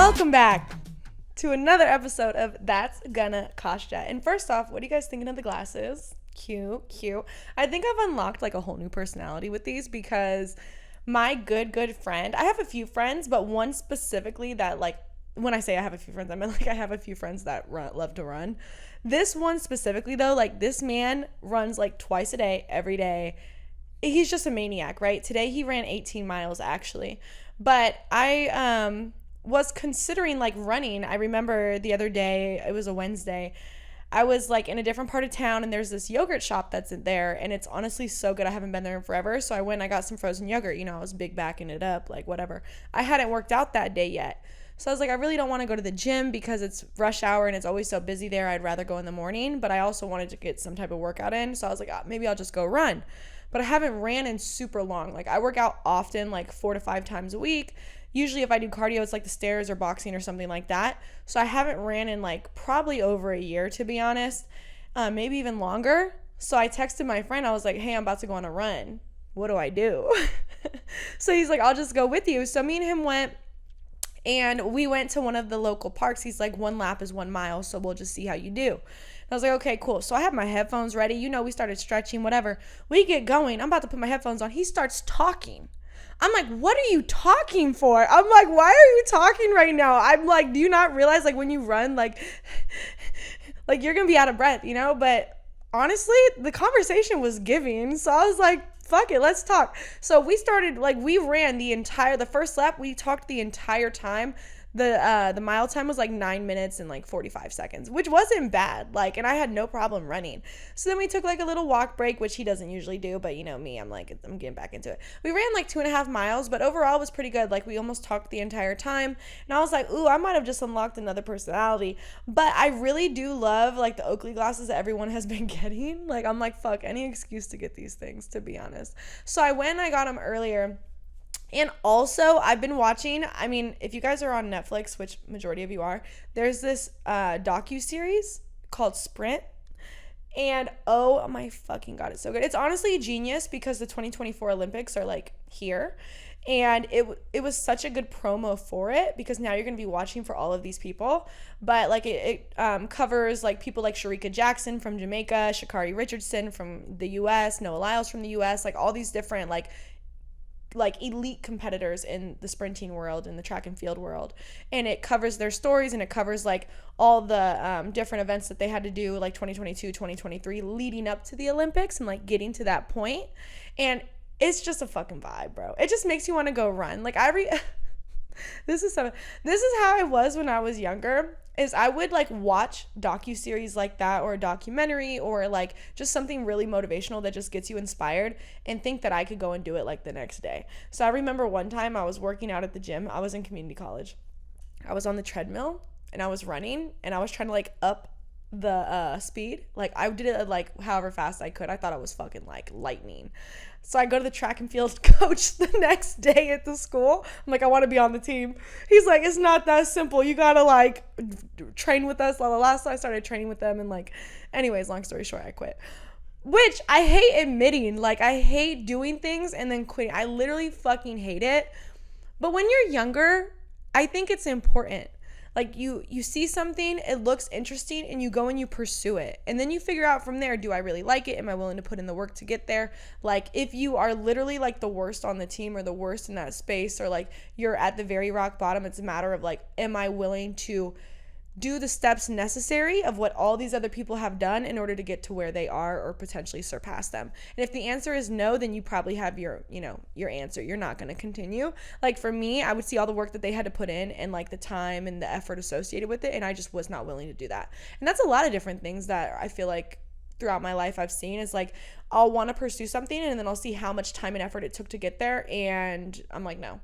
Welcome back to another episode of That's Gonna Cost Ya. And first off, what are you guys thinking of the glasses? Cute. I think I've unlocked like a whole new personality with these because my good friend, I have a few friends, but one specifically that like, when I say I have a few friends, I mean like I have a few friends that love to run. This one specifically though, like this man runs like twice a day, every day. He's just a maniac, right? Today he ran 18 miles actually. But I was considering like running. I remember the other day, it was a Wednesday, I was like in a different part of town and there's this yogurt shop that's in there and it's honestly so good. I haven't been there in forever. So I went and I got some frozen yogurt. You know, I was big backing it up, like whatever. I hadn't worked out that day yet. So I was like, I really don't want to go to the gym because it's rush hour and it's always so busy there. I'd rather go in the morning, but I also wanted to get some type of workout in. So I was like, maybe I'll just go run. But I haven't ran in super long. Like I work out often, like 4 to 5 times a week. Usually if I do cardio, it's like the stairs or boxing or something like that. So I haven't ran in like probably over a year, to be honest, maybe even longer. So I texted my friend. I was like, hey, I'm about to go on a run. What do I do? So he's like, I'll just go with you. So me and him went and we went to one of the local parks. He's like, 1 lap is 1 mile. So we'll just see how you do. I was like, okay, cool. So I have my headphones ready. You know, we started stretching, whatever. We get going. I'm about to put my headphones on. He starts talking. I'm like, what are you talking for? I'm like, why are you talking right now? I'm like, do you not realize like when you run, like you're going to be out of breath, you know? But honestly, the conversation was giving. So I was like, fuck it, let's talk. So we started, like we ran the first lap, we talked the entire time. The mile time was like 9 minutes and like 45 seconds, which wasn't bad. Like, and I had no problem running. So then we took like a little walk break, which he doesn't usually do, but you know me, I'm getting back into it. We ran like 2.5 miles, but overall it was pretty good. Like we almost talked the entire time. And I was like, ooh, I might have just unlocked another personality. But I really do love like the Oakley glasses that everyone has been getting. Like, I'm like, fuck, any excuse to get these things, to be honest. So I went and I got them earlier. And also, I've been watching, I mean, if you guys are on Netflix, which majority of you are, there's this docu-series called Sprint. And oh my fucking God, it's so good. It's honestly genius because the 2024 Olympics are like here. And it was such a good promo for it because now you're going to be watching for all of these people. But like it covers like people like 𝐭� Jackson from Jamaica, 𝐭� Richardson from the US, Noah Lyles from the US, like all these different like elite competitors in the sprinting world, in the track and field world. And it covers their stories and it covers like all the different events that they had to do like 2022, 2023 leading up to the Olympics and like getting to that point. And it's just a fucking vibe, bro. It just makes you want to go run. Like this is how I was when I was younger. Is I would like watch docu-series like that or a documentary or like just something really motivational that just gets you inspired and think that I could go and do it like the next day. So I remember one time I was working out at the gym. I was in community college. I was on the treadmill and I was running and I was trying to like up the speed. Like I did it like however fast I could. I thought I was fucking like lightning. So I go to the track and field coach the next day at the school. I'm like, I want to be on the team. He's like, it's not that simple. You got to like train with us, blah, blah, blah. So I started training with them and like, anyways, long story short, I quit. Which I hate admitting. Like I hate doing things and then quitting. I literally fucking hate it. But when you're younger, I think it's important. Like you see something, it looks interesting and you go and you pursue it. And then you figure out from there, do I really like it? Am I willing to put in the work to get there? Like if you are literally like the worst on the team or the worst in that space or like you're at the very rock bottom, it's a matter of like, am I willing to do the steps necessary of what all these other people have done in order to get to where they are or potentially surpass them? And if the answer is no, then you probably have your answer. You're not going to continue. Like for me, I would see all the work that they had to put in and like the time and the effort associated with it. And I just was not willing to do that. And that's a lot of different things that I feel like throughout my life I've seen is like, I'll want to pursue something and then I'll see how much time and effort it took to get there. And I'm like, no.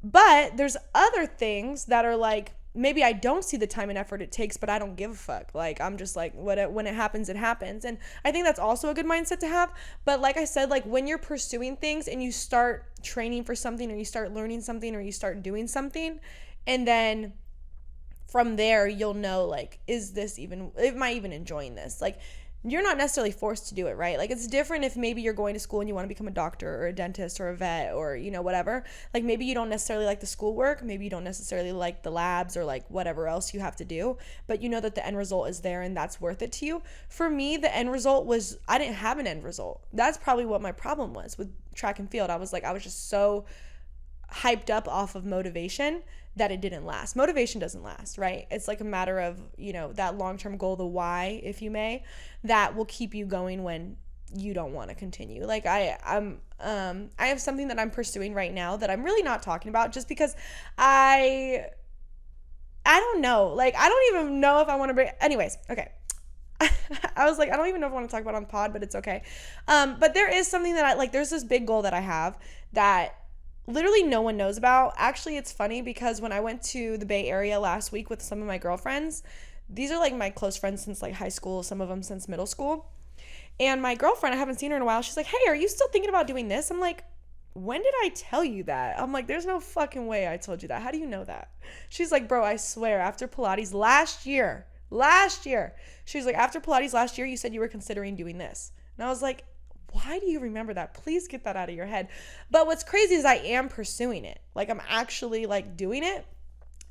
But there's other things that are like, maybe I don't see the time and effort it takes, but I don't give a fuck. Like, I'm just like, when it happens, it happens. And I think that's also a good mindset to have. But like I said, like when you're pursuing things and you start training for something or you start learning something or you start doing something, and then from there, you'll know like, am I even enjoying this? Like, you're not necessarily forced to do it, right? Like, it's different if maybe you're going to school and you want to become a doctor or a dentist or a vet or, you know, whatever. Like, maybe you don't necessarily like the schoolwork. Maybe you don't necessarily like the labs or, like, whatever else you have to do. But you know that the end result is there and that's worth it to you. For me, the end result was, I didn't have an end result. That's probably what my problem was with track and field. I was just so hyped up off of motivation that it didn't last. Motivation doesn't last, right? It's like a matter of, you know, that long-term goal, the why, if you may, that will keep you going when you don't want to continue. Like, I have something that I'm pursuing right now that I'm really not talking about just because I don't know. Like, I don't even know if I want to bring, anyways, okay. I was like, I don't even know if I want to talk about it on the pod, but it's okay. But there is something that there's this big goal that I have that literally no one knows about. Actually, it's funny because when I went to the Bay Area last week with some of my girlfriends, these are like my close friends since like high school, some of them since middle school. And my girlfriend, I haven't seen her in a while. She's like, hey, are you still thinking about doing this? I'm like, when did I tell you that? I'm like, there's no fucking way I told you that. How do you know that? She's like, bro, I swear, after Pilates last year, she's like, after Pilates last year, you said you were considering doing this. And I was like, why do you remember that? Please get that out of your head. But what's crazy is I am pursuing it. Like, I'm actually like doing it.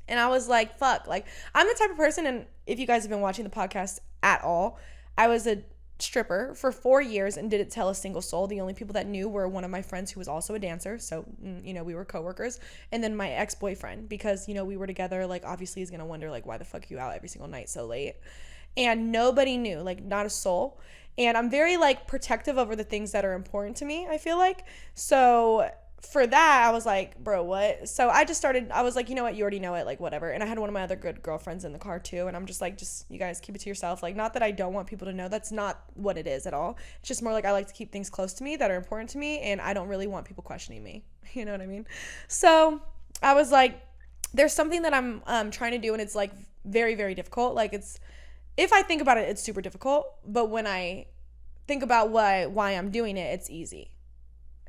And I was like, fuck, like, I'm the type of person, and if you guys have been watching the podcast at all, I was a stripper for 4 years and didn't tell a single soul. The only people that knew were one of my friends who was also a dancer. So, you know, we were coworkers. And then my ex-boyfriend, because, you know, we were together. Like, obviously he's going to wonder, like, why the fuck are you out every single night so late? And nobody knew, like, not a soul. And I'm very, like, protective over the things that are important to me, I feel like. So for that, I was like, bro, what? So I was like, you know what? You already know it, like, whatever. And I had one of my other good girlfriends in the car, too. And I'm just like, you guys keep it to yourself. Like, not that I don't want people to know. That's not what it is at all. It's just more like I like to keep things close to me that are important to me. And I don't really want people questioning me. You know what I mean? So I was like, there's something that I'm trying to do. And it's, like, very, very difficult. Like, if I think about it, it's super difficult. But when I think about why I'm doing it, it's easy,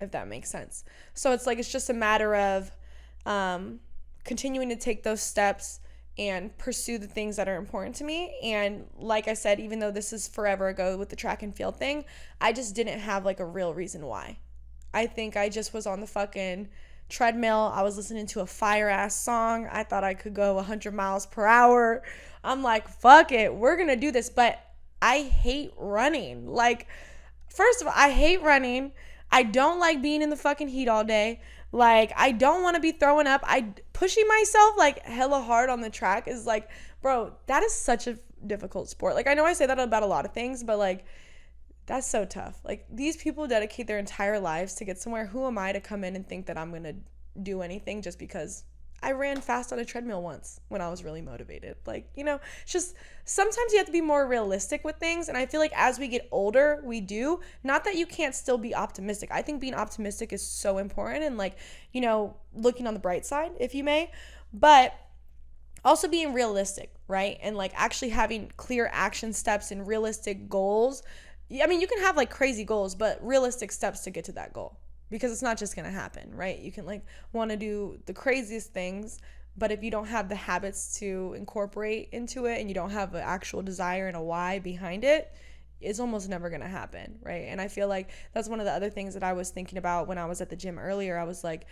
if that makes sense. So it's like, it's just a matter of continuing to take those steps and pursue the things that are important to me. And like I said, even though this is forever ago with the track and field thing, I just didn't have like a real reason why. I think I just was on the fucking treadmill. I was listening to a fire ass song. I thought I could go 100 miles per hour. I'm like, fuck it, we're gonna do this. But I hate running. Like, first of all, I hate running. I don't like being in the fucking heat all day. Like, I don't want to be throwing up. Pushing myself like hella hard on the track is like, bro, that is such a difficult sport. Like, I know I say that about a lot of things, but like, that's so tough. Like, these people dedicate their entire lives to get somewhere. Who am I to come in and think that I'm going to do anything just because I ran fast on a treadmill once when I was really motivated? Like, you know, it's just sometimes you have to be more realistic with things. And I feel like as we get older, we do. Not that you can't still be optimistic. I think being optimistic is so important and, like, you know, looking on the bright side, if you may. But also being realistic, right? And like actually having clear action steps and realistic goals. I mean, you can have like crazy goals, but realistic steps to get to that goal, because it's not just going to happen, right? You can like want to do the craziest things, but if you don't have the habits to incorporate into it and you don't have an actual desire and a why behind it, it's almost never going to happen, right? And I feel like that's one of the other things that I was thinking about when I was at the gym earlier. I was like,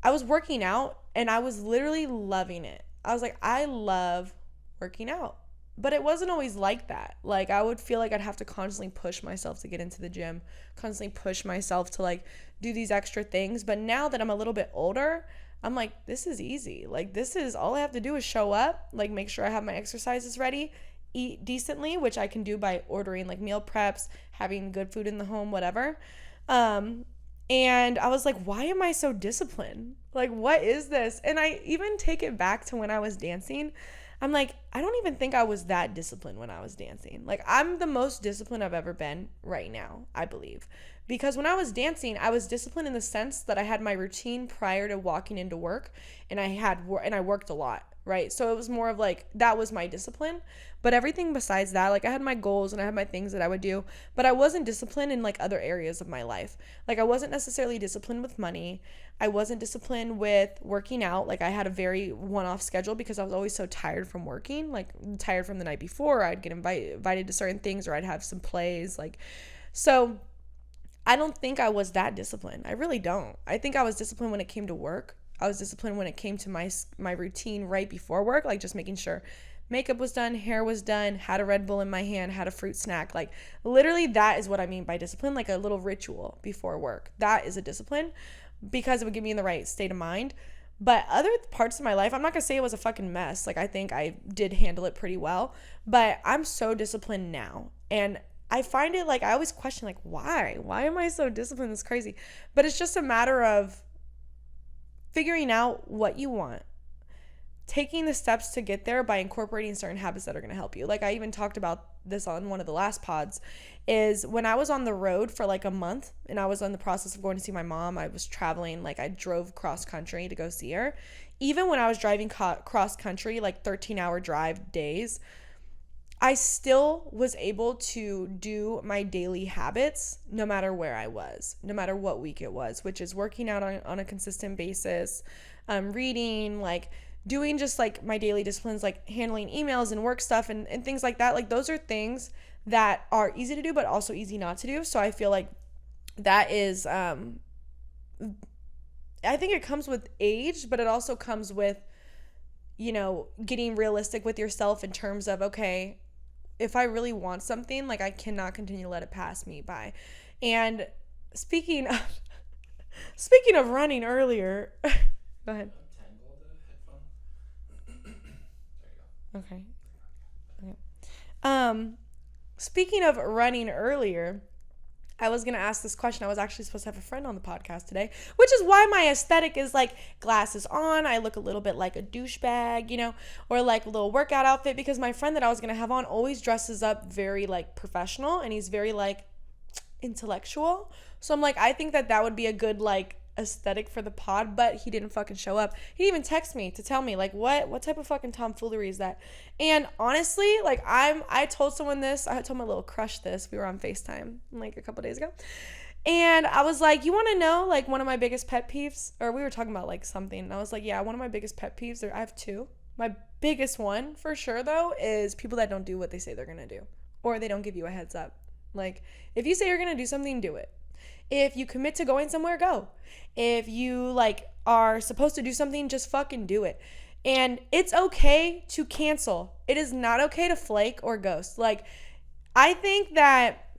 I was working out and I was literally loving it. I was like, I love working out. But it wasn't always like that. Like, I would feel like I'd have to constantly push myself to get into the gym, constantly push myself to like do these extra things. But now that I'm a little bit older, I'm like, this is easy. Like, this is all I have to do is show up, like make sure I have my exercises ready, eat decently, which I can do by ordering like meal preps, having good food in the home, whatever. And I was like, why am I so disciplined? Like, what is this? And I even take it back to when I was dancing. I'm like, I don't even think I was that disciplined when I was dancing. Like, I'm the most disciplined I've ever been right now, I believe. Because when I was dancing, I was disciplined in the sense that I had my routine prior to walking into work, and I worked a lot. right? So it was more of like, that was my discipline. But everything besides that, like I had my goals and I had my things that I would do, but I wasn't disciplined in like other areas of my life. Like I wasn't necessarily disciplined with money. I wasn't disciplined with working out. Like I had a very one-off schedule because I was always so tired from working, like tired from the night before. I'd get invited to certain things, or I'd have some plays. Like, so I don't think I was that disciplined. I really don't. I think I was disciplined when it came to work. I was disciplined when it came to my routine right before work, like just making sure makeup was done, hair was done, had a Red Bull in my hand, had a fruit snack. Like literally that is what I mean by discipline, like a little ritual before work. That is a discipline because it would get me in the right state of mind. But other parts of my life, I'm not gonna say it was a fucking mess. Like I think I did handle it pretty well, but I'm so disciplined now. And I find it like, I always question like, why am I so disciplined? It's crazy. But it's just a matter of figuring out what you want, taking the steps to get there by incorporating certain habits that are going to help you. Like I even talked about this on one of the last pods, is when I was on the road for like a month and I was in the process of going to see my mom, I was traveling, like I drove cross country to go see her. Even when I was driving cross country, like 13-hour drive days, I still was able to do my daily habits no matter where I was, no matter what week it was, which is working out on a consistent basis, reading, like doing just like my daily disciplines, like handling emails and work stuff and things like that. Like those are things that are easy to do, but also easy not to do. So I feel like that is, I think it comes with age, but it also comes with, you know, getting realistic with yourself in terms of, okay, if I really want something, like I cannot continue to let it pass me by. And speaking of running earlier, go ahead. Okay. Speaking of running earlier, I was going to ask this question. I was actually supposed to have a friend on the podcast today, which is why my aesthetic is like glasses on. I look a little bit like a douchebag, you know, or like a little workout outfit, because my friend that I was going to have on always dresses up very like professional, and he's very like intellectual. So I'm like, I think that would be a good like aesthetic for the pod, but he didn't fucking show up. He didn't even text me to tell me like what type of fucking tomfoolery is that. And honestly, like I told someone this, I told my little crush this, we were on FaceTime like a couple days ago, and I was like, you want to know like one of my biggest pet peeves? Or we were talking about like something, and I was like, yeah, one of my biggest pet peeves, I have two. My biggest one for sure though is people that don't do what they say they're gonna do, or they don't give you a heads up. Like if you say you're gonna do something, do it. If you commit to going somewhere, go. If you like are supposed to do something, just fucking do it. And it's okay to cancel. It is not okay to flake or ghost. Like I think that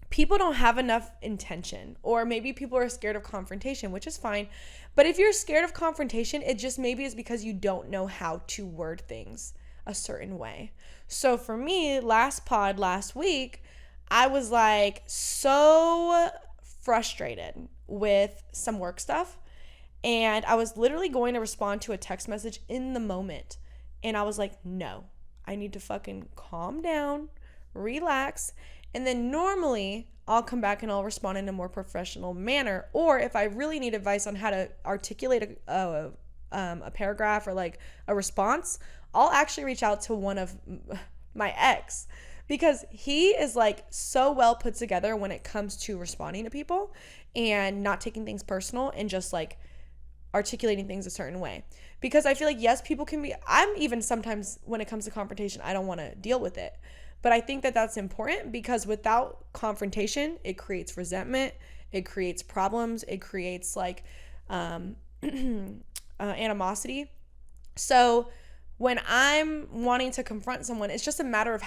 people don't have enough intention, or maybe people are scared of confrontation, which is fine. But if you're scared of confrontation, it just maybe is because you don't know how to word things a certain way. So for me, last week, I was like so frustrated with some work stuff, and I was literally going to respond to a text message in the moment, and I was like, no, I need to fucking calm down, relax, and then normally I'll come back and I'll respond in a more professional manner. Or if I really need advice on how to articulate a paragraph or like a response, I'll actually reach out to one of my ex, because he is like so well put together when it comes to responding to people and not taking things personal and just like articulating things a certain way. Because I feel like, yes, people can be, I'm even sometimes when it comes to confrontation, I don't want to deal with it. But I think that that's important, because without confrontation, it creates resentment, it creates problems, it creates like animosity. So when I'm wanting to confront someone, it's just a matter of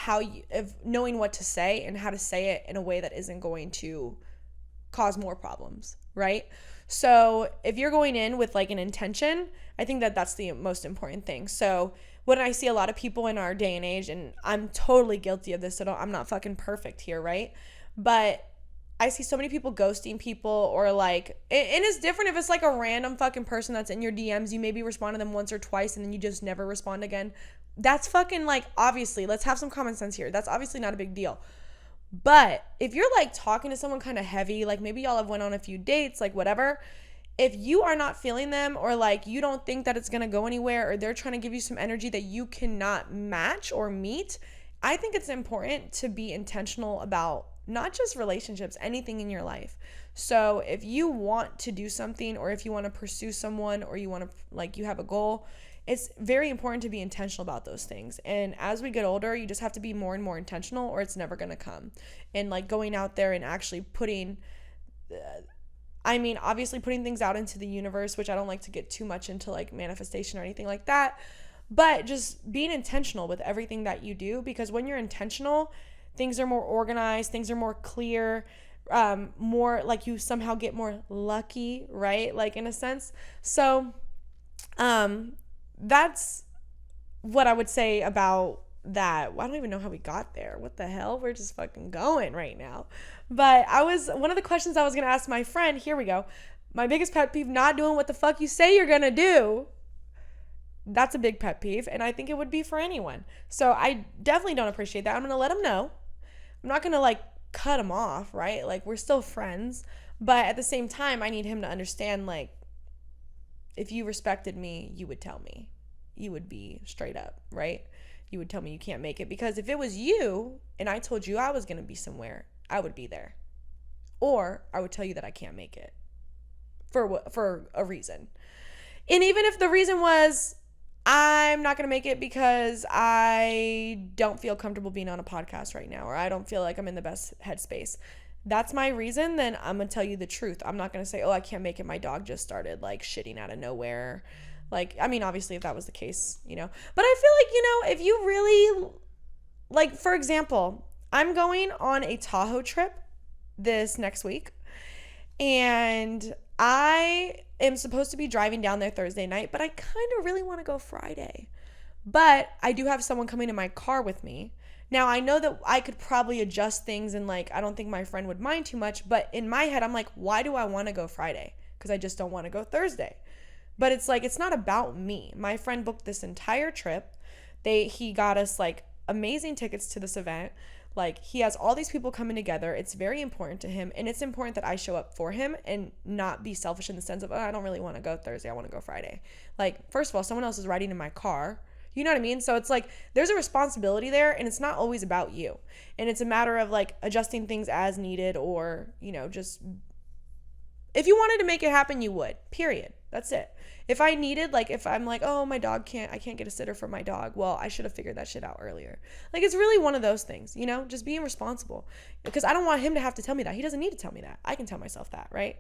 of knowing what to say and how to say it in a way that isn't going to cause more problems, right? So if you're going in with like an intention, I think that that's the most important thing. So when I see a lot of people in our day and age, and I'm totally guilty of this, so I'm not fucking perfect here, right? But I see so many people ghosting people, or like, and it's different if it's like a random fucking person that's in your DMs, you maybe respond to them once or twice and then you just never respond again. That's fucking like, obviously, let's have some common sense here. That's obviously not a big deal. But if you're like talking to someone kind of heavy, like maybe y'all have went on a few dates, like whatever, if you are not feeling them, or like you don't think that it's going to go anywhere, or they're trying to give you some energy that you cannot match or meet, I think it's important to be intentional about not just relationships, anything in your life. So if you want to do something, or if you want to pursue someone, or you want to, like, you have a goal, it's very important to be intentional about those things. And as we get older, you just have to be more and more intentional, or it's never going to come. And like going out there and actually putting, obviously putting things out into the universe, which I don't like to get too much into like manifestation or anything like that, but just being intentional with everything that you do, because when you're intentional, things are more organized, things are more clear, more like you somehow get more lucky, right? Like in a sense. So, that's what I would say about that. I don't even know how we got there. What the hell? We're just fucking going right now. But one of the questions I was going to ask my friend, here we go. My biggest pet peeve, not doing what the fuck you say you're going to do. That's a big pet peeve. And I think it would be for anyone. So I definitely don't appreciate that. I'm going to let him know. I'm not going to like cut him off, right? Like we're still friends. But at the same time, I need him to understand, like, if you respected me, you would tell me. You would be straight up, right? You would tell me you can't make it. Because if it was you and I told you I was going to be somewhere, I would be there. Or I would tell you that I can't make it for a reason. And even if the reason was, I'm not going to make it because I don't feel comfortable being on a podcast right now, or I don't feel like I'm in the best headspace, that's my reason, then I'm going to tell you the truth. I'm not going to say, oh, I can't make it. My dog just started like shitting out of nowhere. Like, obviously if that was the case, but I feel like, if you really, like, for example, I'm going on a Tahoe trip this next week, and I am supposed to be driving down there Thursday night, but I kind of really want to go Friday. But I do have someone coming in my car with me. Now, I know that I could probably adjust things, and like, I don't think my friend would mind too much, but in my head, I'm like, why do I want to go Friday? Because I just don't want to go Thursday. But it's like, it's not about me. My friend booked this entire trip. He got us like amazing tickets to this event. Like, he has all these people coming together. It's very important to him, and it's important that I show up for him and not be selfish in the sense of, oh, I don't really want to go Thursday. I want to go Friday. Like, first of all, someone else is riding in my car. You know what I mean? So it's like, there's a responsibility there, and it's not always about you. And it's a matter of like adjusting things as needed, or, just, if you wanted to make it happen, you would, period. That's it. If I needed, like, if I'm like, oh, I can't get a sitter for my dog. Well, I should have figured that shit out earlier. Like, it's really one of those things, just being responsible, because I don't want him to have to tell me that. He doesn't need to tell me that. I can tell myself that. Right.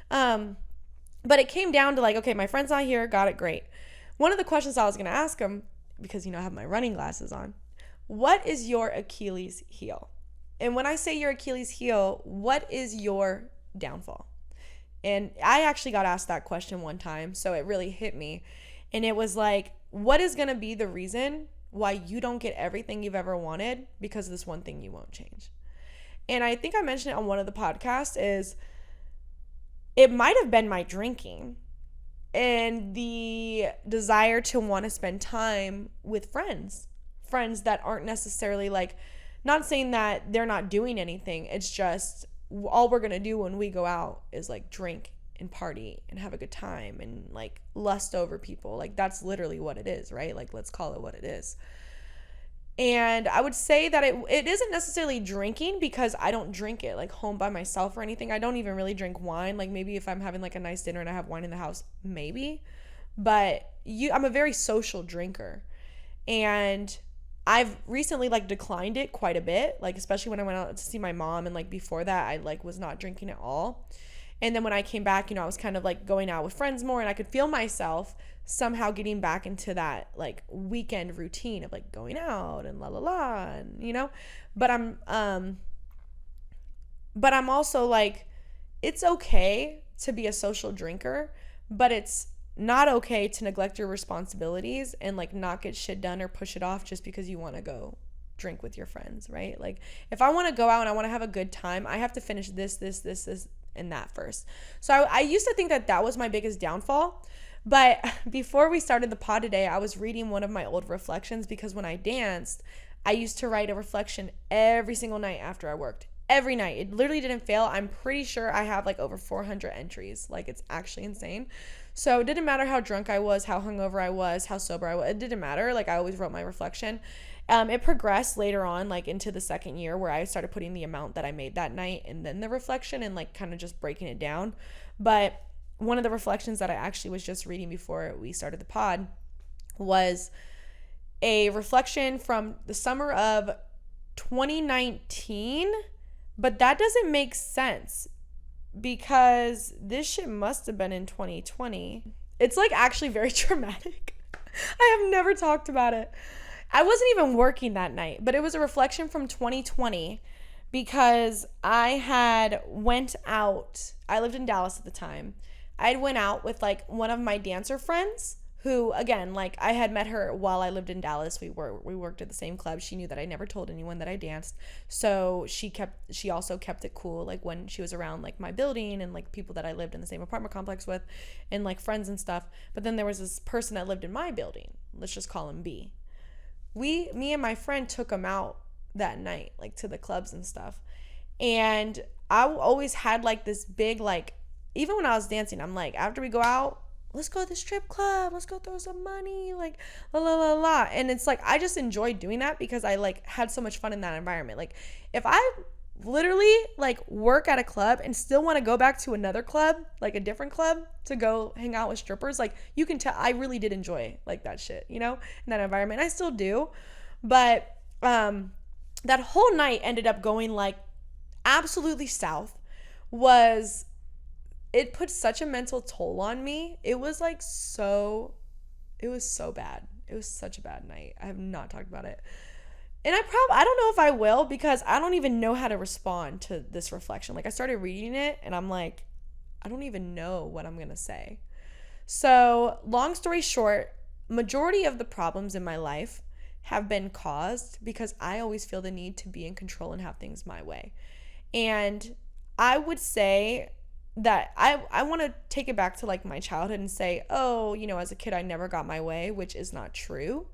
But it came down to like, okay, my friend's not here. Got it. Great. One of the questions I was going to ask him, because, I have my running glasses on, what is your Achilles heel? And when I say your Achilles heel, what is your downfall? And I actually got asked that question one time, so it really hit me. And it was like, what is going to be the reason why you don't get everything you've ever wanted because of this one thing you won't change? And I think I mentioned it on one of the podcasts, is it might have been my drinking and the desire to want to spend time with friends that aren't necessarily like, not saying that they're not doing anything. It's just, all we're going to do when we go out is like drink and party and have a good time and like lust over people. Like, that's literally what it is, right? Like, let's call it what it is. And I would say that it isn't necessarily drinking, because I don't drink it like home by myself or anything. I don't even really drink wine. Like, maybe if I'm having like a nice dinner and I have wine in the house, maybe. But I'm a very social drinker. And I've recently like declined it quite a bit, like especially when I went out to see my mom, and like before that I like was not drinking at all. And then when I came back, I was kind of like going out with friends more, and I could feel myself somehow getting back into that like weekend routine of like going out and la la la, and but I'm also like, it's okay to be a social drinker, but it's not okay to neglect your responsibilities and like not get shit done or push it off just because you want to go drink with your friends, right? Like, if I want to go out and I want to have a good time, I have to finish this and that first. So I used to think that was my biggest downfall. But before we started the pod today, I was reading one of my old reflections, because when I danced, I used to write a reflection every single night after I worked. every night. It literally didn't fail. I'm pretty sure I have like over 400 entries. Like, it's actually insane. So it didn't matter how drunk I was, how hungover I was, how sober I was. It didn't matter. Like, I always wrote my reflection. It progressed later on, like into the second year, where I started putting the amount that I made that night and then the reflection and like kind of just breaking it down. But one of the reflections that I actually was just reading before we started the pod was a reflection from the summer of 2019, but that doesn't make sense because this shit must have been in 2020. It's like actually very traumatic. I have never talked about it. I wasn't even working that night, but it was a reflection from 2020 because I had went out. I lived in Dallas at the time. I went out with like one of my dancer friends who, again, like I had met her while I lived in Dallas. We worked at the same club. She knew that I never told anyone that I danced. So she also kept it cool, like when she was around like my building and like people that I lived in the same apartment complex with and like friends and stuff. But then there was this person that lived in my building. Let's just call him B. Me and my friend took him out that night, like to the clubs and stuff. And I always had like this big, like, even when I was dancing, I'm like, after we go out, let's go to the strip club, let's go throw some money, like la la la la. And it's like I just enjoyed doing that because I like had so much fun in that environment. Like if I literally like work at a club and still want to go back to another club, like a different club, to go hang out with strippers, like you can tell I really did enjoy like that shit, you know, in that environment. I still do. But that whole night ended up going like absolutely south. It put such a mental toll on me. It was so bad. It was such a bad night. I have not talked about it. And I don't know if I will, because I don't even know how to respond to this reflection. Like I started reading it and I'm like, I don't even know what I'm going to say. So long story short, majority of the problems in my life have been caused because I always feel the need to be in control and have things my way. And I would say that I want to take it back to like my childhood and say, oh, you know, as a kid, I never got my way, which is not true.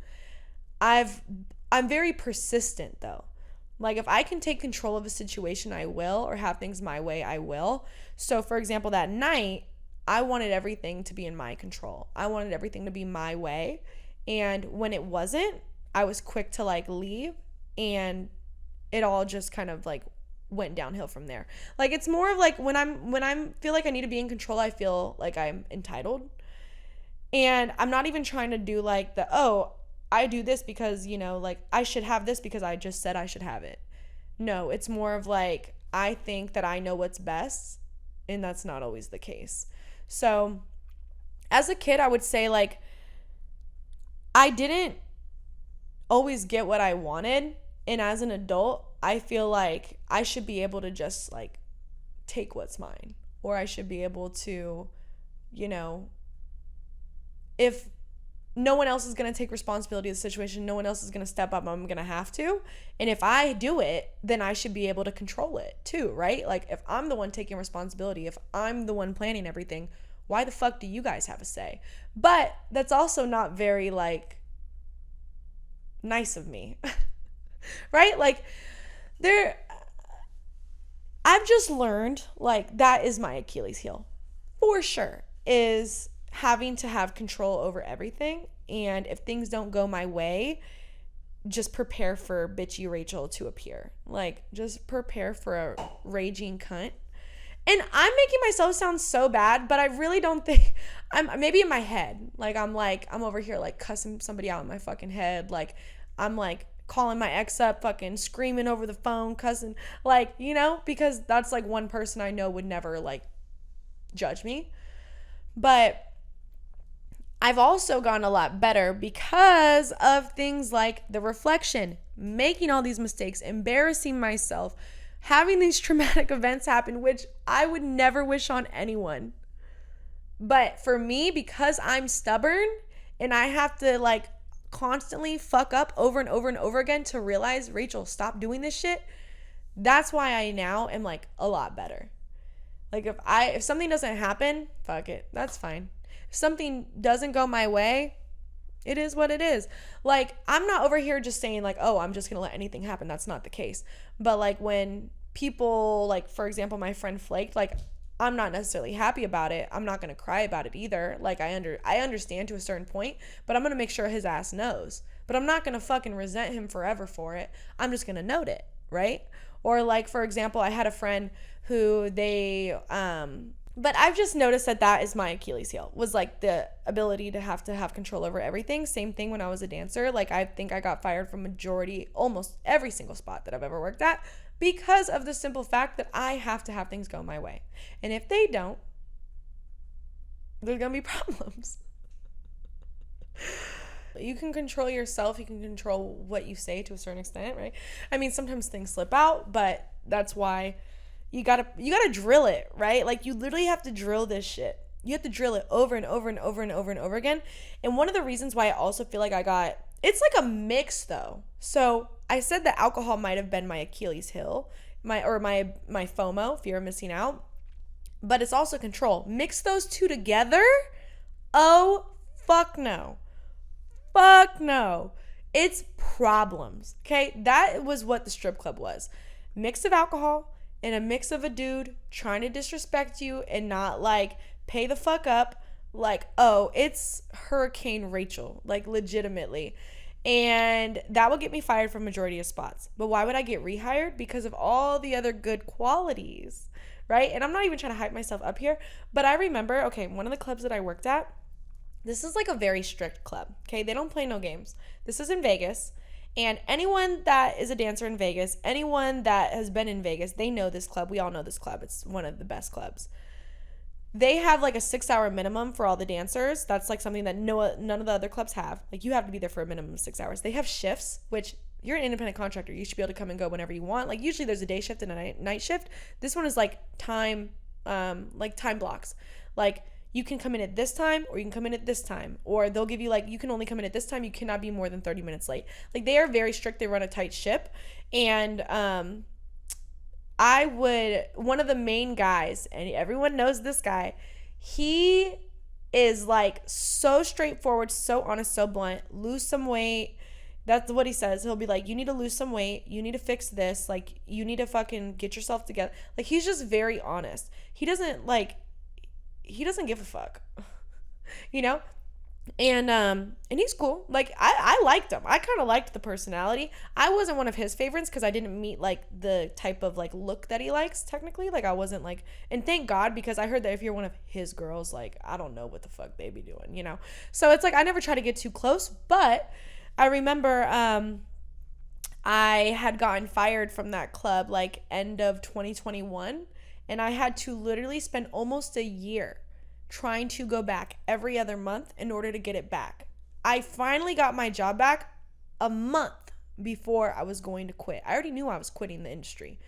I'm very persistent though. Like if I can take control of a situation, I will, or have things my way, I will. So for example, that night, I wanted everything to be in my control. I wanted everything to be my way. And when it wasn't, I was quick to like leave, and it all just kind of like went downhill from there. Like it's more of like when I'm feel like I need to be in control, I feel like I'm entitled. And I'm not even trying to do like I do this because, you know, like I should have this because I just said I should have it. No, it's more of like I think that I know what's best, and that's not always the case. So as a kid, I would say like I didn't always get what I wanted, and as an adult, I feel like I should be able to just like take what's mine, or I should be able to, you know, if no one else is going to take responsibility of the situation, no one else is going to step up, I'm going to have to. And if I do it, then I should be able to control it too, right? Like if I'm the one taking responsibility, if I'm the one planning everything, why the fuck do you guys have a say? But that's also not very like nice of me, right? Like I've just learned like that is my Achilles heel for sure, is having to have control over everything. And if things don't go my way, just prepare for bitchy Rachel to appear. Like just prepare for a raging cunt. And I'm making myself sound so bad, but I really don't think I'm maybe in my head. Like I'm over here like cussing somebody out in my fucking head. Like I'm like calling my ex up, fucking screaming over the phone, cussing, like, you know, because that's like one person I know would never like judge me. But I've also gotten a lot better because of things like the reflection, making all these mistakes, embarrassing myself, having these traumatic events happen, which I would never wish on anyone. But for me, because I'm stubborn and I have to like constantly fuck up over and over and over again to realize, Rachel, stop doing this shit. That's why I now am like a lot better. Like if something doesn't happen, fuck it, that's fine. If something doesn't go my way, it is what it is. Like I'm not over here just saying like, oh, I'm just gonna let anything happen. That's not the case. But like when people, like, for example, my friend flaked, like, I'm not necessarily happy about it. I'm not going to cry about it either. Like, I understand to a certain point, but I'm going to make sure his ass knows. But I'm not going to fucking resent him forever for it. I'm just going to note it, right? Or, like, for example, I had a friend who but I've just noticed that is my Achilles heel, was like the ability to have control over everything. Same thing when I was a dancer. Like, I think I got fired from almost every single spot that I've ever worked at because of the simple fact that I have to have things go my way. And if they don't, there's going to be problems. You can control yourself. You can control what you say to a certain extent, right? I mean, sometimes things slip out, but that's why you gotta drill it, right? Like, you literally have to drill this shit. You have to drill it over and over and over and over and over again. And one of the reasons why I also feel like it's like a mix though. So I said that alcohol might have been my Achilles heel, my FOMO, fear of missing out, but it's also control. Mix those two together. Oh, fuck no. Fuck no. It's problems. Okay. That was what the strip club was. Mix of alcohol and a mix of a dude trying to disrespect you and not, like, pay the fuck up. Like, oh, it's 𝐻𝐿𝐴𝐽𝐻𝐿, like, legitimately. And that will get me fired from majority of spots. But why would I get rehired? Because of all the other good qualities, right? And I'm not even trying to hype myself up here, but I remember, okay, one of the clubs that I worked at, this is like a very strict club, okay? They don't play no games. This is in Vegas. And anyone that is a dancer in Vegas, anyone that has been in Vegas, they know this club. We all know this club. It's one of the best clubs. They have like a 6-hour minimum for all the dancers. That's like something that none of the other clubs have. Like, you have to be there for a minimum of 6 hours. They have shifts, which you're an independent contractor. You should be able to come and go whenever you want. Like, usually there's a day shift and a night shift. This one is like time blocks. Like, you can come in at this time or you can come in at this time, or they'll give you like, you can only come in at this time. You cannot be more than 30 minutes late. Like, they are very strict. They run a tight ship. And one of the main guys, and everyone knows this guy, he is like so straightforward, so honest, so blunt. Lose some weight. That's what he says. He'll be like, you need to lose some weight. You need to fix this. Like, you need to fucking get yourself together. Like, he's just very honest. He doesn't give a fuck, you know? And he's cool. Like, I liked him. I kind of liked the personality. I wasn't one of his favorites because I didn't meet like the type of like look that he likes technically. Like, I wasn't like, and thank God, because I heard that if you're one of his girls, like, I don't know what the fuck they be doing, you know? So it's like, I never try to get too close, but I remember, I had gotten fired from that club like end of 2021. And I had to literally spend almost a year trying to go back every other month in order to get it back. I finally got my job back a month before I was going to quit. I already knew I was quitting the industry.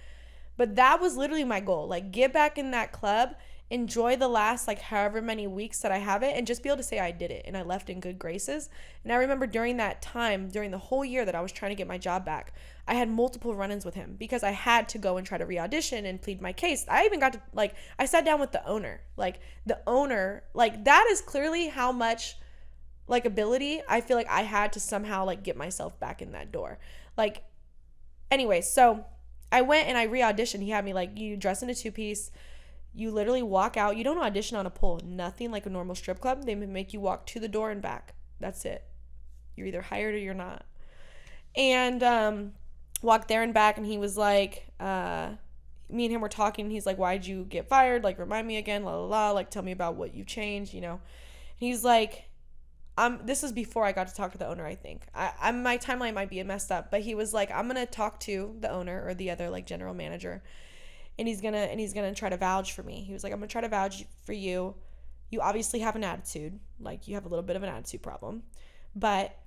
But that was literally my goal. Like, get back in that club, enjoy the last like however many weeks that I have it, and just be able to say I did it and I left in good graces. And I remember during that time, during the whole year that I was trying to get my job back, I had multiple run-ins with him because I had to go and try to re-audition and plead my case. I even got to, like, I sat down with the owner. Like, the owner, like, that is clearly how much, like, ability I feel like I had to somehow, like, get myself back in that door. Like, anyway, so I went and I re-auditioned. He had me, like, you dress in a two-piece. You literally walk out. You don't audition on a pole. Nothing like a normal strip club. They make you walk to the door and back. That's it. You're either hired or you're not. And, walked there and back, and he was like, me and him were talking, and he's like, why'd you get fired? Like, remind me again, la la la, like, tell me about what you changed, you know? And he's like, this is before I got to talk to the owner, I think. My timeline might be messed up, but he was like, I'm gonna talk to the owner or the other, like, general manager, and he's gonna try to vouch for me. He was like, I'm gonna try to vouch for you. You obviously have an attitude, like, you have a little bit of an attitude problem, but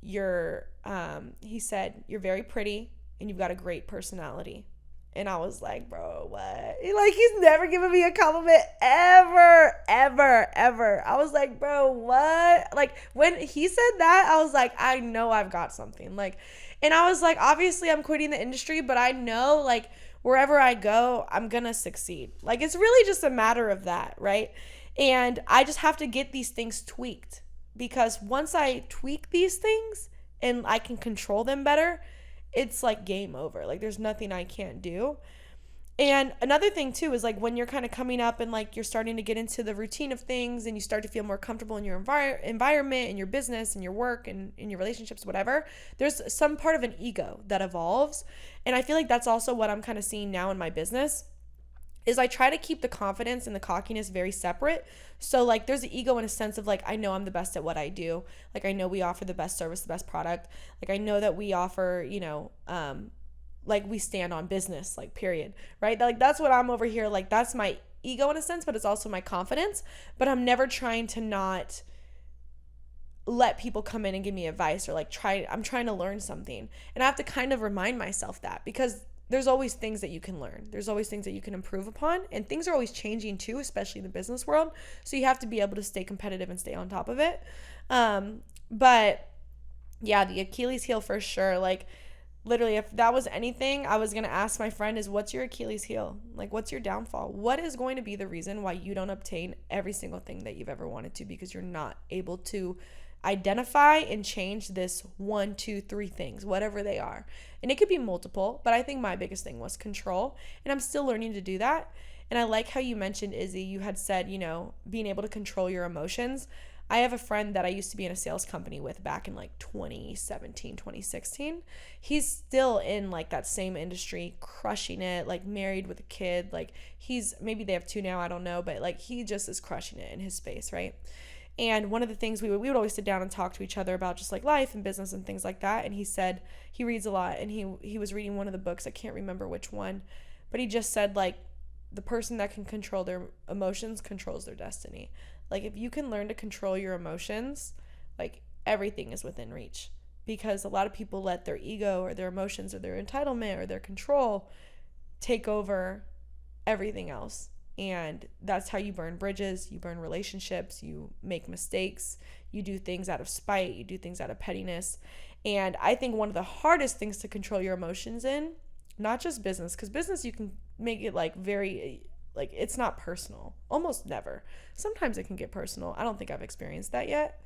he said, you're very pretty and you've got a great personality. And I was like, bro, what? Like, he's never given me a compliment ever. I was like, bro, what? Like, when he said that, I was like, I know I've got something. Like, and I was like, obviously I'm quitting the industry, but I know, like, wherever I go, I'm gonna succeed. Like, it's really just a matter of that, right? And I just have to get these things tweaked. Because once I tweak these things and I can control them better, it's like game over. Like, there's nothing I can't do. And another thing too is like when you're kind of coming up and like you're starting to get into the routine of things and you start to feel more comfortable in your environment and your business and your work and in your relationships, whatever, there's some part of an ego that evolves. And I feel like that's also what I'm kind of seeing now in my business is I try to keep the confidence and the cockiness very separate. So like there's the ego in a sense of like, I know I'm the best at what I do. Like I know we offer the best service, the best product. Like I know that we offer, like we stand on business, like period, right? Like that's what I'm over here. Like that's my ego in a sense, but it's also my confidence. But I'm never trying to not let people come in and give me advice or like I'm trying to learn something. And I have to kind of remind myself that because there's always things that you can learn. There's always things that you can improve upon. And things are always changing too, especially in the business world. So you have to be able to stay competitive and stay on top of it. But yeah, the Achilles heel for sure. Like literally, if that was anything, I was going to ask my friend is what's your Achilles heel? Like what's your downfall? What is going to be the reason why you don't obtain every single thing that you've ever wanted to because you're not able to identify and change this 1, 2, 3 things, whatever they are. And it could be multiple, but I think my biggest thing was control. And I'm still learning to do that. And I like how you mentioned, Izzy, you had said, being able to control your emotions. I have a friend that I used to be in a sales company with back in like 2017, 2016. He's still in like that same industry, crushing it, like married with a kid. Like maybe they have 2 now, I don't know, but like he just is crushing it in his space, right? And one of the things we would always sit down and talk to each other about just like life and business and things like that. And he said he reads a lot and he was reading one of the books. I can't remember which one, but he just said like the person that can control their emotions controls their destiny. Like if you can learn to control your emotions, like everything is within reach because a lot of people let their ego or their emotions or their entitlement or their control take over everything else. And that's how you burn bridges, you burn relationships, you make mistakes, you do things out of spite, you do things out of pettiness. And I think one of the hardest things to control your emotions in, not just business, because business you can make it like very, like it's not personal, almost never. Sometimes it can get personal. I don't think I've experienced that yet.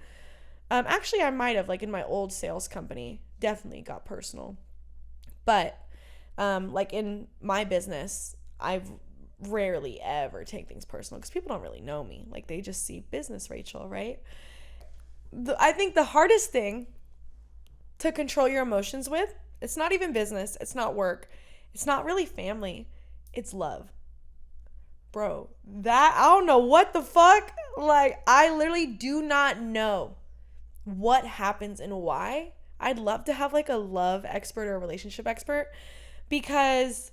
Actually, I might have, like in my old sales company, definitely got personal. But like in my business, I've rarely ever take things personal because people don't really know me. Like they just see business Rachel, right? I think the hardest thing to control your emotions with, it's not even business, it's not work, it's not really family, it's love. Bro, that I don't know what the fuck. Like I literally do not know what happens and why. I'd love to have like a love expert or a relationship expert because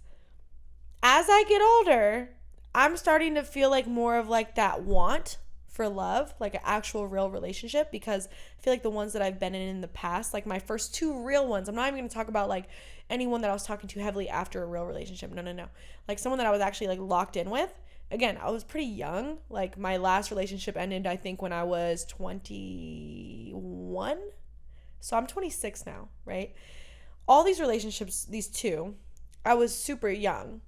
as I get older, I'm starting to feel like more of like that want for love, like an actual real relationship, because I feel like the ones that I've been in the past, like my first 2 real ones, I'm not even going to talk about like anyone that I was talking to heavily after a real relationship. No. Like someone that I was actually like locked in with. Again, I was pretty young. Like my last relationship ended, I think, when I was 21. So I'm 26 now, right? All these relationships, these 2, I was super young.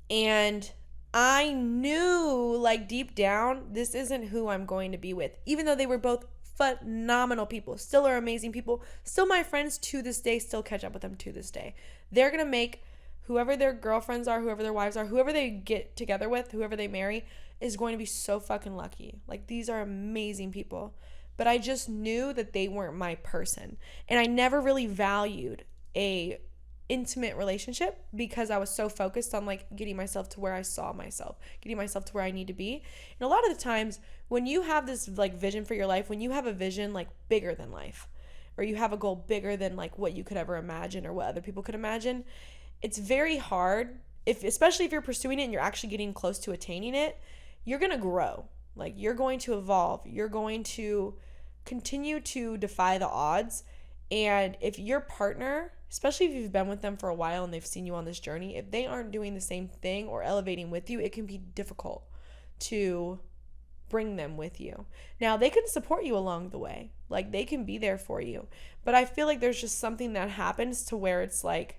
And I knew like deep down, this isn't who I'm going to be with. Even though they were both phenomenal people, still are amazing people, still my friends to this day, still catch up with them to this day. They're going to make whoever their girlfriends are, whoever their wives are, whoever they get together with, whoever they marry is going to be so fucking lucky. Like these are amazing people. But I just knew that they weren't my person. And I never really valued a intimate relationship because I was so focused on like getting myself to where I saw myself, getting myself to where I need to be. And a lot of the times when you have this like vision for your life, when you have a vision like bigger than life, or you have a goal bigger than like what you could ever imagine or what other people could imagine, it's very hard, especially if you're pursuing it and you're actually getting close to attaining it, you're going to grow. Like you're going to evolve. You're going to continue to defy the odds. And if your partner, especially if you've been with them for a while and they've seen you on this journey, if they aren't doing the same thing or elevating with you, it can be difficult to bring them with you. Now, they can support you along the way. Like, they can be there for you. But I feel like there's just something that happens to where it's like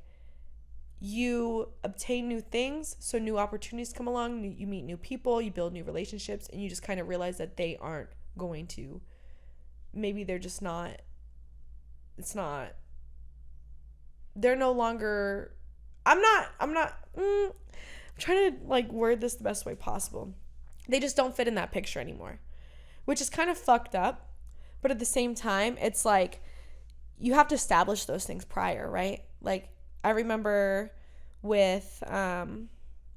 you obtain new things, so new opportunities come along, you meet new people, you build new relationships, and you just kind of realize that they aren't going to, maybe they're just not, they're no longer, trying to like word this the best way possible. They just don't fit in that picture anymore, which is kind of fucked up. But at the same time, it's like you have to establish those things prior, right? Like I remember with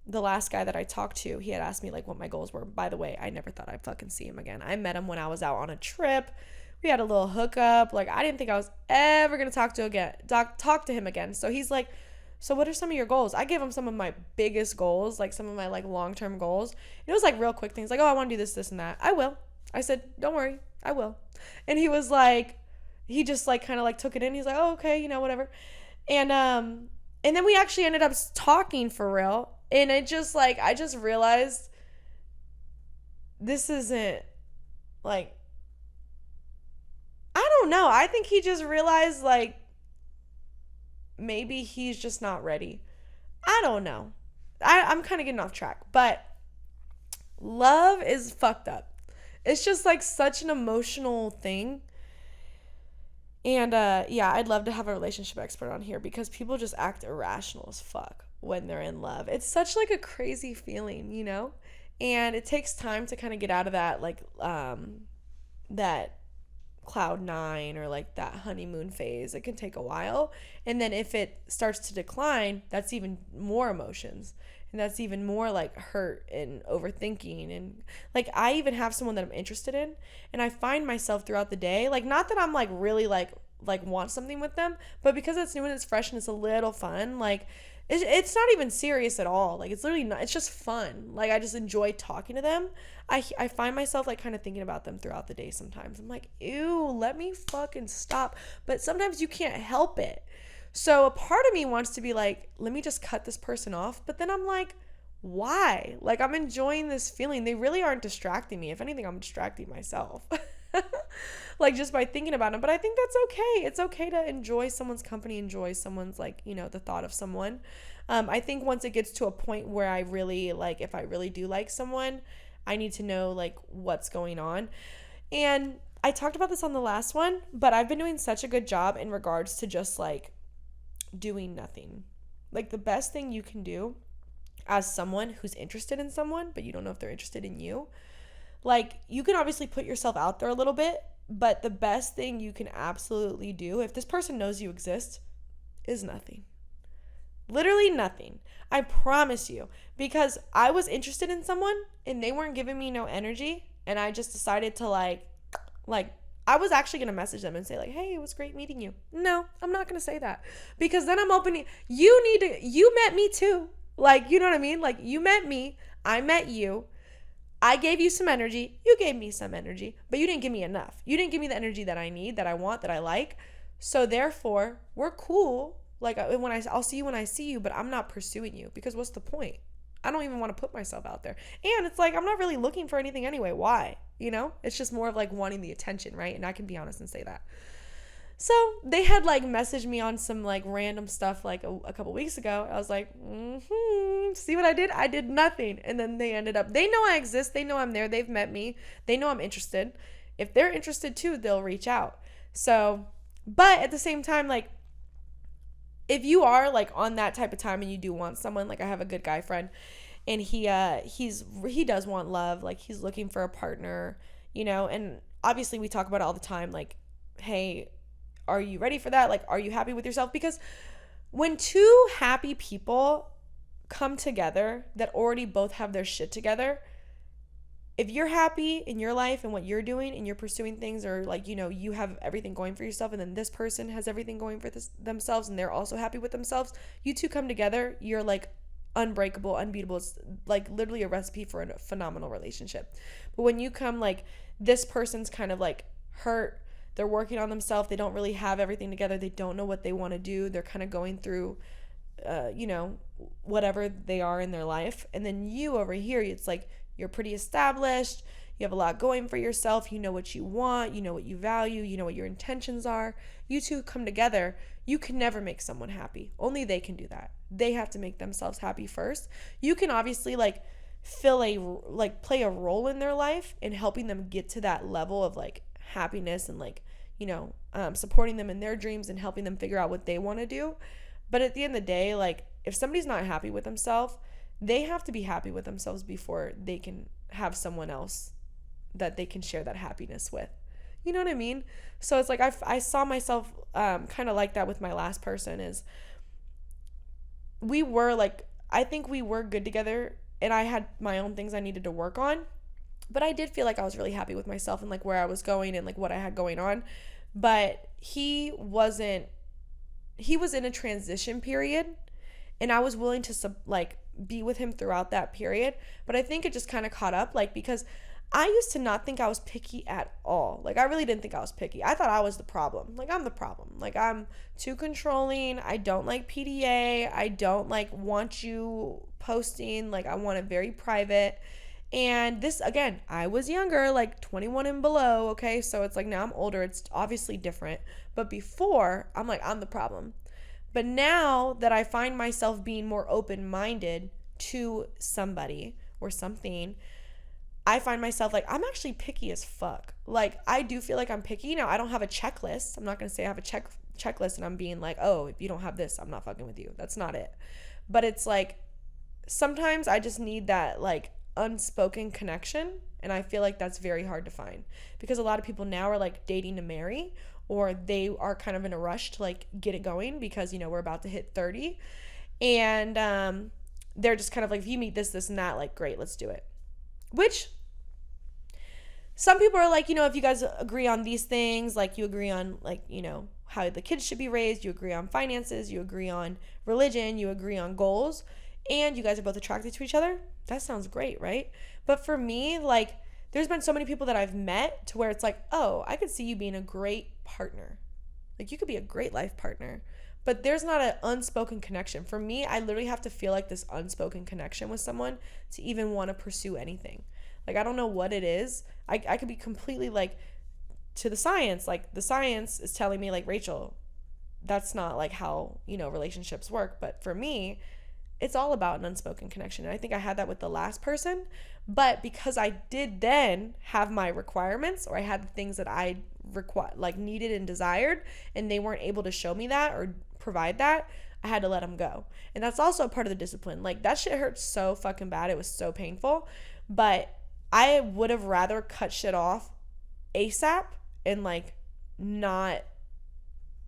the last guy that I talked to, he had asked me like what my goals were. By the way, I never thought I'd fucking see him again. I met him when I was out on a trip. We had a little hookup. Like I didn't think I was ever gonna talk to him again. So he's like, so what are some of your goals? I gave him some of my biggest goals, like some of my like long-term goals. And it was like real quick things like, oh, I want to do this and that. I will. I said, don't worry, I will. And he was like, he just like kind of like took it in. He's like, oh, okay, you know, whatever. And then we actually ended up talking for real. And it just like, I just realized this isn't like, I don't know. I think he just realized like maybe he's just not ready. I don't know. I'm kind of getting off track, but love is fucked up. It's just like such an emotional thing. And yeah, I'd love to have a relationship expert on here because people just act irrational as fuck when they're in love. It's such like a crazy feeling, you know? And it takes time to kind of get out of that like that cloud nine or like that honeymoon phase. It can take a while. And then if it starts to decline, that's even more emotions. And that's even more like hurt and overthinking. And like I even have someone that I'm interested in, and I find myself throughout the day, like not that I'm like really like want something with them, but because it's new and it's fresh and it's a little fun, like it's not even serious at all. Like it's literally not, it's just fun. Like I just enjoy talking to them. I find myself like kind of thinking about them throughout the day sometimes. I'm like, ew, let me fucking stop. But sometimes you can't help it. So a part of me wants to be like, let me just cut this person off. But then I'm like, why? Like I'm enjoying this feeling. They really aren't distracting me. If anything, I'm distracting myself. Like just by thinking about them. But I think that's okay. It's okay to enjoy someone's company, enjoy someone's like, you know, the thought of someone. I think once it gets to a point where I really like, if I really do like someone, I need to know like what's going on. And I talked about this on the last one, but I've been doing such a good job in regards to just like doing nothing. Like the best thing you can do as someone who's interested in someone, but you don't know if they're interested in you, like you can obviously put yourself out there a little bit, but the best thing you can absolutely do if this person knows you exist is nothing. Literally nothing. I promise you, because I was interested in someone and they weren't giving me no energy, and I just decided to like I was actually going to message them and say like, hey, it was great meeting you. No, I'm not going to say that, because then I'm opening, you met me too. Like, you know what I mean? Like you met me, I met you. I gave you some energy. You gave me some energy, but you didn't give me enough. You didn't give me the energy that I need, that I want, that I like. So therefore, we're cool. Like I'll see you when I see you, but I'm not pursuing you, because what's the point? I don't even want to put myself out there. And it's like, I'm not really looking for anything anyway. Why? You know, it's just more of like wanting the attention, right? And I can be honest and say that. So they had like messaged me on some like random stuff like a couple weeks ago. I was like, see what I did? I did nothing. And then they ended up, they know I exist. They know I'm there. They've met me. They know I'm interested. If they're interested too, they'll reach out. So, but at the same time, like if you are like on that type of time and you do want someone, like I have a good guy friend, and he does want love. Like he's looking for a partner, you know, and obviously we talk about it all the time. Like, hey, are you ready for that? Like, are you happy with yourself? Because when two happy people come together that already both have their shit together, if you're happy in your life and what you're doing and you're pursuing things, or like, you know, you have everything going for yourself, and then this person has everything going for themselves and they're also happy with themselves, you two come together, you're like unbreakable, unbeatable. It's like literally a recipe for a phenomenal relationship. But when you come like this person's kind of like hurt, they're working on themselves, they don't really have everything together, they don't know what they want to do, they're kind of going through you know, whatever they are in their life, and then you over here, it's like you're pretty established, you have a lot going for yourself, you know what you want, you know what you value, you know what your intentions are. You two come together, you can never make someone happy. Only they can do that. They have to make themselves happy first. You can obviously like play a role in their life in helping them get to that level of like happiness, and like, you know, supporting them in their dreams and helping them figure out what they want to do. But at the end of the day, like if somebody's not happy with themselves, they have to be happy with themselves before they can have someone else that they can share that happiness with. You know what I mean? So it's like I saw myself kind of like that with my last person. Is we were like, I think we were good together, and I had my own things I needed to work on, but I did feel like I was really happy with myself and like where I was going and like what I had going on. But he was in a transition period, and I was willing to be with him throughout that period. But I think it just kind of caught up, like, because I used to not think I was picky at all. Like, I really didn't think I was picky. I thought I was the problem. Like, I'm the problem. Like, I'm too controlling. I don't like PDA. I don't like want you posting. Like, I want it very private. And this, again, I was younger, like 21 and below, okay? So it's like now I'm older. It's obviously different. But before, I'm like, I'm the problem. But now that I find myself being more open-minded to somebody or something, I find myself like, I'm actually picky as fuck. Like, I do feel like I'm picky. Now, I don't have a checklist. I'm not going to say I have a checklist and I'm being like, oh, if you don't have this, I'm not fucking with you. That's not it. But it's like, sometimes I just need that, like, unspoken connection. And I feel like that's very hard to find. Because a lot of people now are, like, dating to marry. Or they are kind of in a rush to, like, get it going because, you know, we're about to hit 30. And they're just kind of like, if you meet this, this, and that, like, great, let's do it. Which some people are like, you know, if you guys agree on these things, like you agree on, like, you know, how the kids should be raised, you agree on finances, you agree on religion, you agree on goals, and you guys are both attracted to each other, that sounds great, right? But for me, like, there's been so many people that I've met to where it's like, oh, I could see you being a great partner. Like, you could be a great life partner. But there's not an unspoken connection. For me, I literally have to feel like this unspoken connection with someone to even want to pursue anything. Like, I don't know what it is. I could be completely, like, to the science. Like, the science is telling me, like, Rachel, that's not, like, how, you know, relationships work. But for me, it's all about an unspoken connection. And I think I had that with the last person. But because I did then have my requirements, or I had the things that I needed and desired, and they weren't able to show me that or provide that, I had to let them go. And that's also part of the discipline. Like, that shit hurt so fucking bad. It was so painful. But I would have rather cut shit off ASAP and, like, not,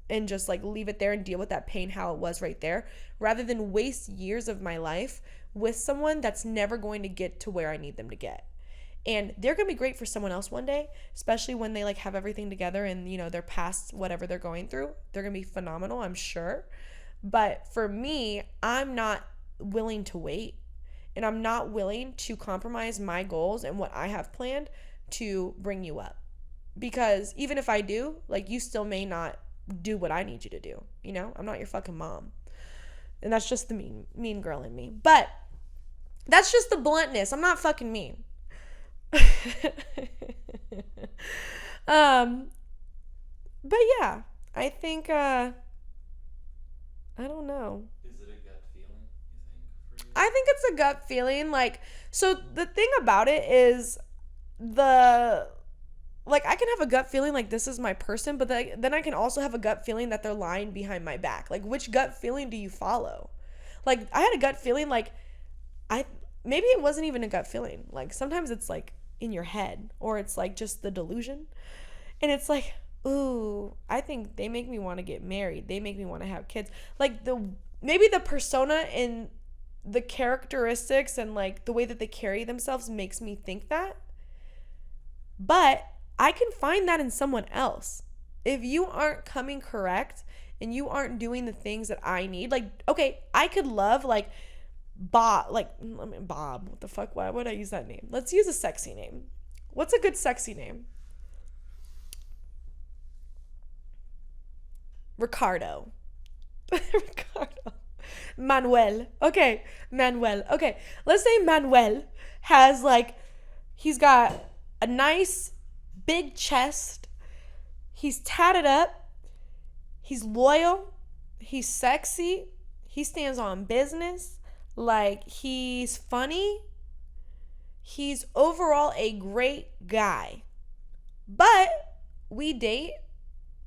and just, like, leave it there and deal with that pain how it was right there, rather than waste years of my life with someone that's never going to get to where I need them to get. And they're going to be great for someone else one day, especially when they, like, have everything together and, you know, they're past whatever they're going through. They're going to be phenomenal, I'm sure. But for me, I'm not willing to wait. And I'm not willing to compromise my goals and what I have planned to bring you up. Because even if I do, like, you still may not do what I need you to do. You know, I'm not your fucking mom. And that's just the mean girl in me. But that's just the bluntness. I'm not fucking mean. But yeah, I think, I don't know. Is it a gut feeling, you think, for you? I think it's a gut feeling. Like, so the thing about it is I can have a gut feeling like this is my person, but then I can also have a gut feeling that they're lying behind my back. Like, which gut feeling do you follow? Like, I had a gut feeling like maybe it wasn't even a gut feeling. Like, sometimes it's like in your head, or it's like just the delusion. And it's like, ooh, I think they make me want to get married. They make me want to have kids. Like, maybe the persona and the characteristics and, like, the way that they carry themselves makes me think that. But I can find that in someone else. If you aren't coming correct and you aren't doing the things that I need, like, okay, I could love, like, Bob, what the fuck, why would I use that name? Let's use a sexy name. What's a good sexy name? Ricardo. Manuel. Okay, Manuel. Okay, let's say Manuel has, like, he's got a nice big chest. He's tatted up. He's loyal. He's sexy. He stands on business. Like, he's funny. He's overall a great guy. But we date,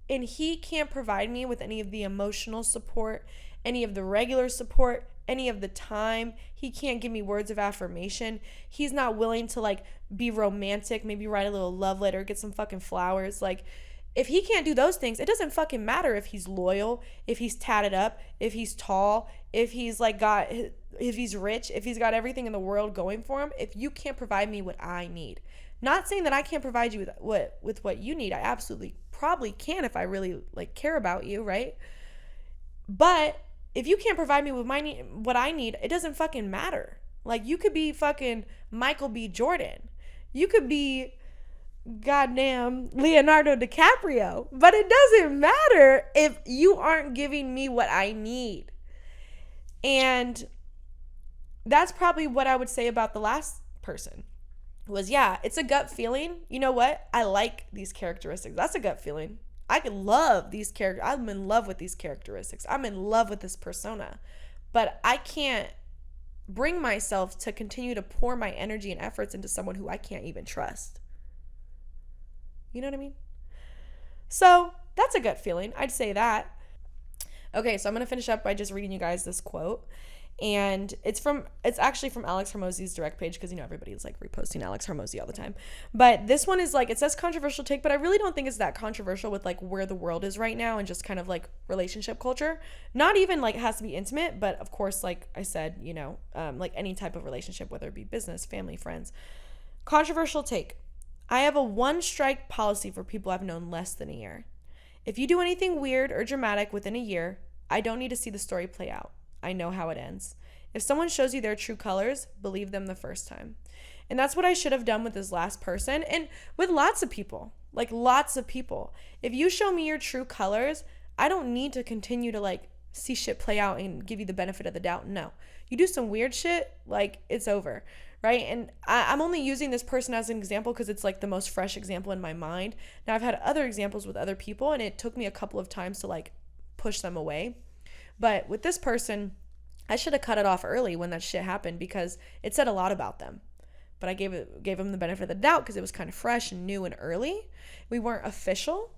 and he can't provide me with any of the emotional support, any of the regular support, any of the time. He can't give me words of affirmation. He's not willing to like be romantic, maybe write a little love letter, get some fucking flowers. Like, if he can't do those things, it doesn't fucking matter if he's loyal, if he's tatted up, if he's tall, if he's like if he's rich, if he's got everything in the world going for him. If you can't provide me what I need, not saying that I can't provide you with what you need. I absolutely probably can if I really like care about you, right? But if you can't provide me with what I need, it doesn't fucking matter. Like, you could be fucking Michael B. Jordan. You could be goddamn Leonardo DiCaprio. But it doesn't matter if you aren't giving me what I need. And that's probably what I would say about the last person. Was, yeah, it's a gut feeling. You know what? I like these characteristics. That's a gut feeling. I can love these characters. I'm in love with these characteristics. I'm in love with this persona. But I can't bring myself to continue to pour my energy and efforts into someone who I can't even trust. You know what I mean? So that's a gut feeling. I'd say that. Okay, so I'm going to finish up by just reading you guys this quote. And it's actually from Alex Hormozy's direct page, because, you know, everybody's like reposting Alex Hormozy all the time. But this one is like, it says controversial take, but I really don't think it's that controversial with like where the world is right now and just kind of like relationship culture. Not even like it has to be intimate, but of course, like I said, you know, like any type of relationship, whether it be business, family, friends. Controversial take. I have a one strike policy for people I've known less than a year. If you do anything weird or dramatic within a year, I don't need to see the story play out. I know how it ends. If someone shows you their true colors, believe them the first time. And that's what I should have done with this last person, and with lots of people, like lots of people. If you show me your true colors, I don't need to continue to like see shit play out and give you the benefit of the doubt. No, you do some weird shit, like it's over, right? And I'm only using this person as an example because it's like the most fresh example in my mind. Now, I've had other examples with other people, and it took me a couple of times to like push them away. But with this person, I should have cut it off early when that shit happened, because it said a lot about them. But I gave him the benefit of the doubt because it was kind of fresh and new and early. We weren't official.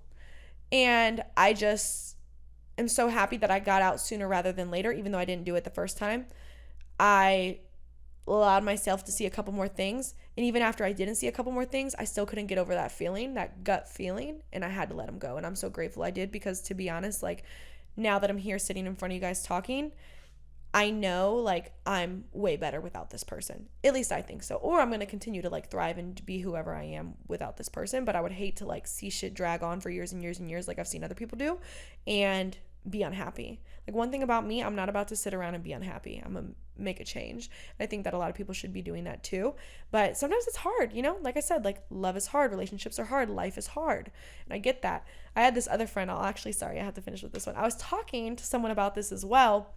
And I just am so happy that I got out sooner rather than later, even though I didn't do it the first time. I allowed myself to see a couple more things. And even after I didn't see a couple more things, I still couldn't get over that feeling, that gut feeling. And I had to let him go. And I'm so grateful I did, because to be honest, like, now that I'm here sitting in front of you guys talking, I know like I'm way better without this person. At least I think so. Or I'm going to continue to like thrive and be whoever I am without this person. But I would hate to like see shit drag on for years and years and years like I've seen other people do and be unhappy. Like, one thing about me, I'm not about to sit around and be unhappy. I'm going to make a change. And I think that a lot of people should be doing that too. But sometimes it's hard, you know? Like I said, like, love is hard. Relationships are hard. Life is hard. And I get that. I had this other friend. I have to finish with this one. I was talking to someone about this as well.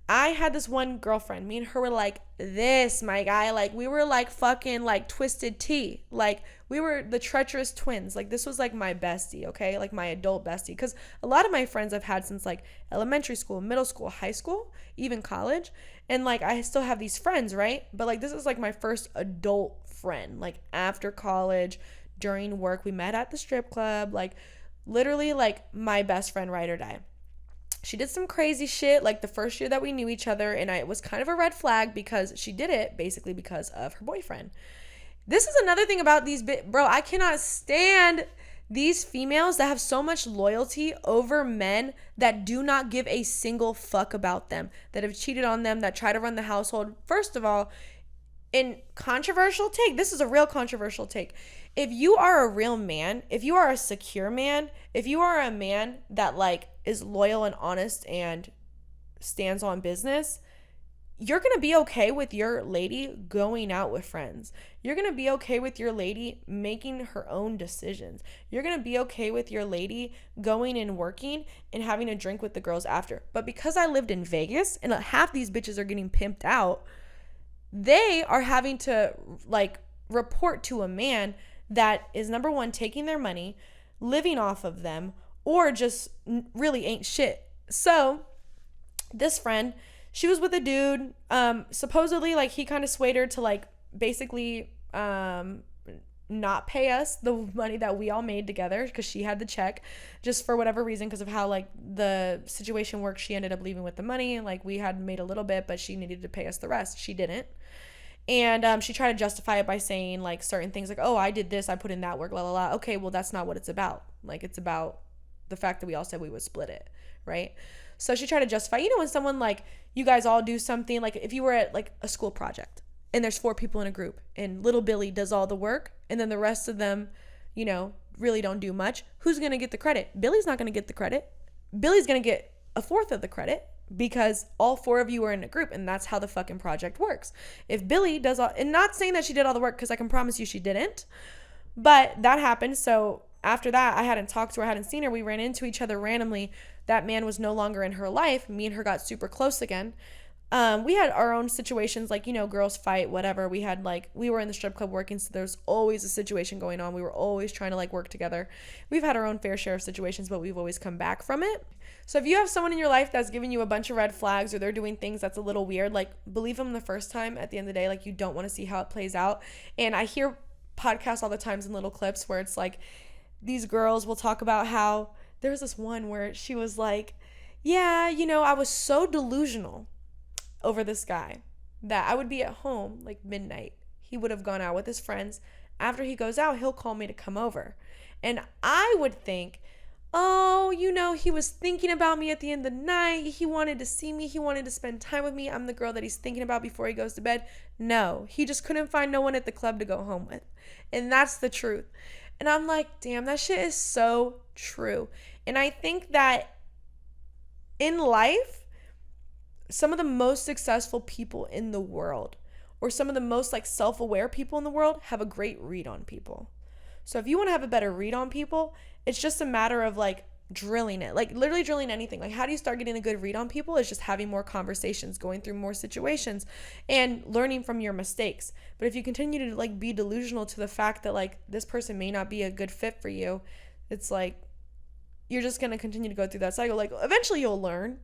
I had this one girlfriend. Me and her were like this, my guy. Like, we were like fucking like twisted tea. Like, we were the treacherous twins. Like, this was like my bestie, okay? Like, my adult bestie. Because a lot of my friends I've had since like elementary school, middle school, high school, even college. And like, I still have these friends, right? But like, this is like my first adult friend. Like, after college, during work, we met at the strip club. Like, literally like my best friend, ride or die. She did some crazy shit like the first year that we knew each other, and it was kind of a red flag because she did it basically because of her boyfriend. This is another thing about these bro, I cannot stand these females that have so much loyalty over men that do not give a single fuck about them, that have cheated on them, that try to run the household. First of all, in controversial take, this is a real controversial take. If you are a real man, if you are a secure man, if you are a man that like is loyal and honest and stands on business, you're going to be okay with your lady going out with friends. You're going to be okay with your lady making her own decisions. You're going to be okay with your lady going and working and having a drink with the girls after. But because I lived in Vegas and half these bitches are getting pimped out, they are having to like report to a man that is, number one, taking their money, living off of them, or just really ain't shit. So this friend, she was with a dude, supposedly like he kind of swayed her to like basically not not pay us the money that we all made together because she had the check, just for whatever reason, because of how like the situation worked. She ended up leaving with the money. Like we had made a little bit, but she needed to pay us the rest. She didn't. And she tried to justify it by saying like certain things like, oh, I did this, I put in that work, la la la. Okay, well, that's not what it's about. Like, it's about the fact that we all said we would split it, right? So she tried to justify, when someone like, you guys all do something, like if you were at like a school project and there's 4 people in a group and little Billy does all the work and then the rest of them, really don't do much, who's going to get the credit? Billy's not going to get the credit. Billy's going to get a fourth of the credit because all 4 of you are in a group, and that's how the fucking project works. If Billy does all, and not saying that she did all the work, because I can promise you she didn't, but that happened. So after that, I hadn't talked to her, I hadn't seen her. We ran into each other randomly. That man was no longer in her life. Me and her got super close again. We had our own situations, like, girls fight, whatever. We were in the strip club working, so there's always a situation going on. We were always trying to like work together. We've had our own fair share of situations, but we've always come back from it. So if you have someone in your life that's giving you a bunch of red flags, or they're doing things that's a little weird, like, believe them the first time. At the end of the day, like, you don't want to see how it plays out. And I hear podcasts all the times in little clips where it's like, these girls will talk about how there was this one where she was like, yeah, I was so delusional over this guy that I would be at home like midnight. He would have gone out with his friends. After he goes out, he'll call me to come over. And I would think, oh, he was thinking about me at the end of the night. He wanted to see me. He wanted to spend time with me. I'm the girl that he's thinking about before he goes to bed. No, he just couldn't find no one at the club to go home with. And that's the truth. And I'm like, damn, that shit is so true. And I think that in life, some of the most successful people in the world, or some of the most like self-aware people in the world, have a great read on people. So if you want to have a better read on people, it's just a matter of like drilling it, like literally drilling anything. Like, how do you start getting a good read on people? It's just having more conversations, going through more situations, and learning from your mistakes. But if you continue to like be delusional to the fact that like this person may not be a good fit for you, it's like you're just going to continue to go through that cycle. Like, eventually you'll learn.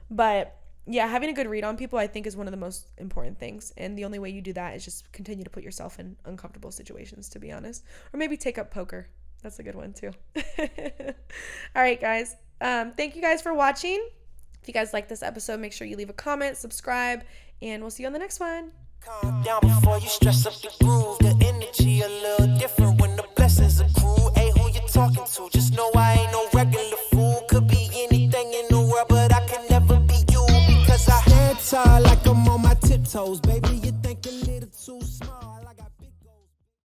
But yeah, having a good read on people, I think, is one of the most important things. And the only way you do that is just continue to put yourself in uncomfortable situations, to be honest. Or maybe take up poker. That's a good one too. All right, guys. Thank you guys for watching. If you guys like this episode, make sure you leave a comment, subscribe, and we'll see you on the next one. Calm down before you stress up the groove. The energy a little different when the blessings accrue. Hey, who you talking to? Just know I ain't no regular fool. Could be anything in the world, but I can never be you, because I stand tall like I'm on my tiptoes, baby. You